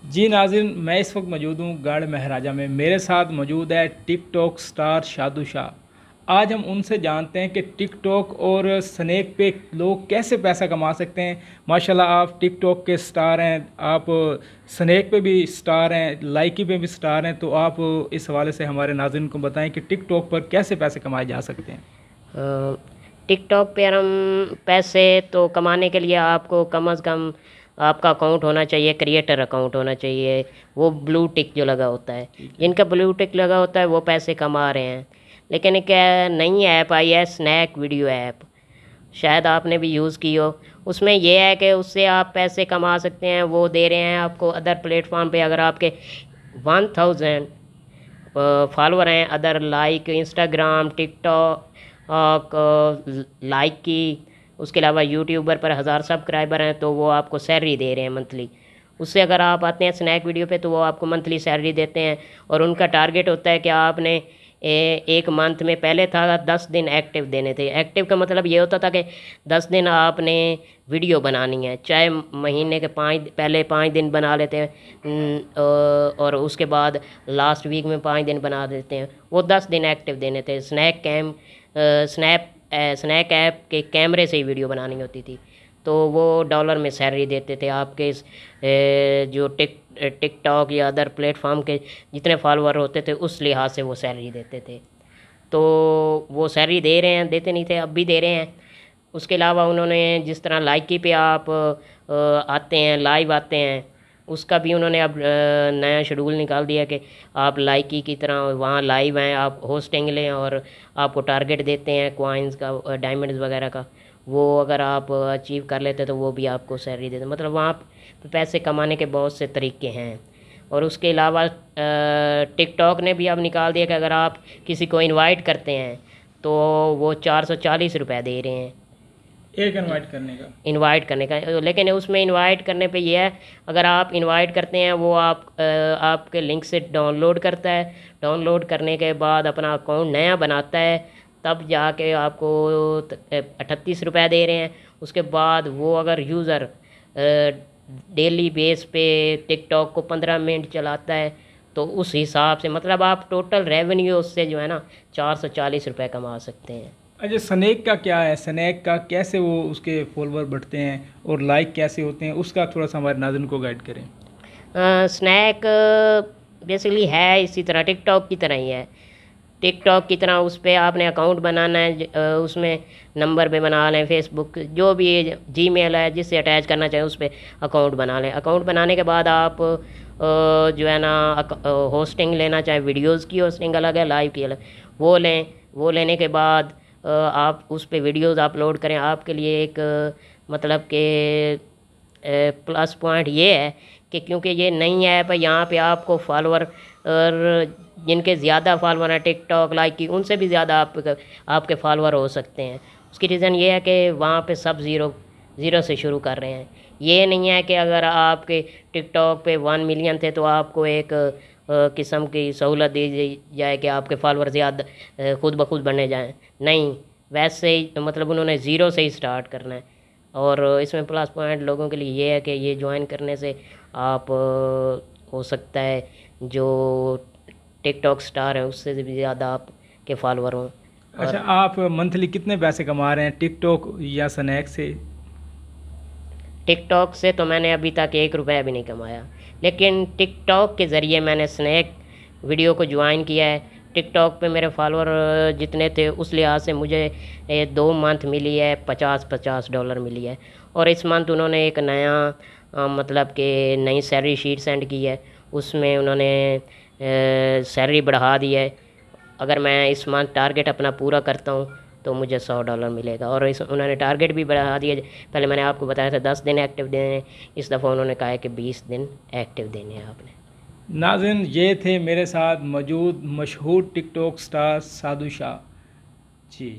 जी नाज़रीन, मैं इस वक्त मौजूद हूँ गढ़ महाराजा में। मेरे साथ मौजूद है टिकटॉक स्टार शादू शाह। आज हम उनसे जानते हैं कि टिकटॉक और स्नैक पे लोग कैसे पैसा कमा सकते हैं। माशाल्लाह आप टिकटॉक के स्टार हैं, आप स्नैक पे भी स्टार हैं, लाइकी पे भी स्टार हैं, तो आप इस हवाले से हमारे नाज़रीन को बताएं कि टिकटॉक पर कैसे पैसे कमाए जा सकते हैं। टिकटॉक पे हम पैसे तो कमाने के लिए आपको कम से कम आपका अकाउंट होना चाहिए, क्रिएटर अकाउंट होना चाहिए। वो ब्लू टिक जो लगा होता है, जिनका ब्लू टिक लगा होता है वो पैसे कमा रहे हैं। लेकिन एक नई ऐप आई है स्नैक वीडियो ऐप, शायद आपने भी यूज़ की हो। उसमें यह है कि उससे आप पैसे कमा सकते हैं। वो दे रहे हैं आपको अदर प्लेटफॉर्म पे, अगर आपके 1000 फॉलोअर हैं other like Instagram, TikTok, like की, उसके अलावा यूट्यूबर पर 1000 सब्सक्राइबर हैं तो वो आपको सैलरी दे रहे हैं मंथली। उससे अगर आप आते हैं स्नैक वीडियो पे तो वो आपको मंथली सैलरी देते हैं। और उनका टारगेट होता है कि आपने एक मंथ में, पहले था 10 दिन एक्टिव देने थे। एक्टिव का मतलब ये होता था कि 10 दिन आपने वीडियो बनानी है, चाहे महीने के पहले 5 दिन बना लेते हैं और उसके बाद लास्ट वीक में 5 दिन बना देते हैं। वो 10 दिन एक्टिव देने थे। स्नैक ऐप के कैमरे से ही वीडियो बनानी होती थी, तो वो डॉलर में सैलरी देते थे। आपके जो टिकटॉक या अदर प्लेटफॉर्म के जितने फॉलोअर होते थे उस लिहाज से वो सैलरी देते थे। तो वो सैलरी दे रहे हैं, देते नहीं थे, अब भी दे रहे हैं। उसके अलावा उन्होंने जिस तरह लाइकी पे आप आते हैं, लाइव आते हैं, उसका भी उन्होंने अब नया शेड्यूल निकाल दिया कि आप लाइकी की तरह वहाँ लाइव हैं, आप होस्टिंग लें और आपको टारगेट देते हैं कॉइन्स का, डायमंड्स वगैरह का। वो अगर आप अचीव कर लेते तो वो भी आपको सैलरी देते। मतलब वहाँ पे पैसे कमाने के बहुत से तरीके हैं। और उसके अलावा टिकटॉक ने भी अब निकाल दिया कि अगर आप किसी को इनवाइट करते हैं तो वो 440 रुपये दे रहे हैं एक इनवाइट करने का। लेकिन उसमें इनवाइट करने पे ये है, अगर आप इनवाइट करते हैं वो आपके लिंक से डाउनलोड करता है। डाउनलोड करने के बाद अपना अकाउंट नया बनाता है, तब जाके आपको 38 रुपये दे रहे हैं। उसके बाद वो अगर यूज़र डेली बेस पे टिकटॉक को 15 मिनट चलाता है तो उस हिसाब से, मतलब आप टोटल रेवेन्यू उससे जो है ना 440 रुपये कमा सकते हैं। अच्छा, स्नैक का क्या है? स्नैक का कैसे वो उसके फॉलोअर बढ़ते हैं और लाइक कैसे होते हैं, उसका थोड़ा सा हमारे नाज़रीन को गाइड करें। स्नैक बेसिकली है इसी तरह, टिकटॉक की तरह ही है। टिकटॉक की तरह उस पर आपने अकाउंट बनाना है, उसमें नंबर पे बना लें, फेसबुक जो भी जीमेल है जिससे अटैच करना चाहें उस पर अकाउंट बना लें। अकाउंट बनाने के बाद आप जो है ना होस्टिंग लेना चाहें, वीडियोस की होस्टिंग अलग है, लाइव की अलग, वो लें। वो लेने के बाद आप उस पर वीडियोज़ अपलोड करें। आपके लिए एक मतलब के प्लस पॉइंट ये है कि क्योंकि ये नई ऐप है, यहाँ पे आपको फॉलोअर और जिनके ज़्यादा फॉलोअर हैं टिकटॉक लाइक की, उनसे भी ज़्यादा आपके फॉलोअर हो सकते हैं। उसकी रीज़न ये है कि वहाँ पे सब ज़ीरो से शुरू कर रहे हैं। ये नहीं है कि अगर आपके टिकटॉक पे 1 मिलियन थे तो आपको एक किस्म की सहूलत दी जाए कि आपके फॉलोअर ज़्यादा खुद ब खुद बढ़ने जाएँ। नहीं, वैसे ही मतलब उन्होंने ज़ीरो से ही स्टार्ट करना है। और इसमें प्लस पॉइंट लोगों के लिए ये है कि ये ज्वाइन करने से आप हो सकता है जो टिकटॉक स्टार है उससे भी ज़्यादा आपके फॉलोअर हों। अच्छा, आप मंथली कितने पैसे कमा रहे हैं टिकटॉक या स्नैक से? टिकटॉक से तो मैंने अभी तक 1 रुपया भी नहीं कमाया, लेकिन टिकटॉक के ज़रिए मैंने स्नैक वीडियो को ज्वाइन किया है। टिकटॉक पे मेरे फॉलोअर जितने थे उस लिहाज से मुझे 2 मंथ मिली है, $50 मिली है। और इस मंथ उन्होंने एक नया मतलब कि नई सैलरी शीट सेंड की है, उसमें उन्होंने सैलरी बढ़ा दी है। अगर मैं इस मंथ टारगेट अपना पूरा करता हूँ तो मुझे $100 मिलेगा। और उन्होंने टारगेट भी बढ़ा दिया। पहले मैंने आपको बताया था 10 दिन एक्टिव देने, इस दफ़ा उन्होंने कहा है कि 20 दिन एक्टिव देने हैं आपने। नाज़रीन, ये थे मेरे साथ मौजूद मशहूर टिकटॉक स्टार साधु शाह जी।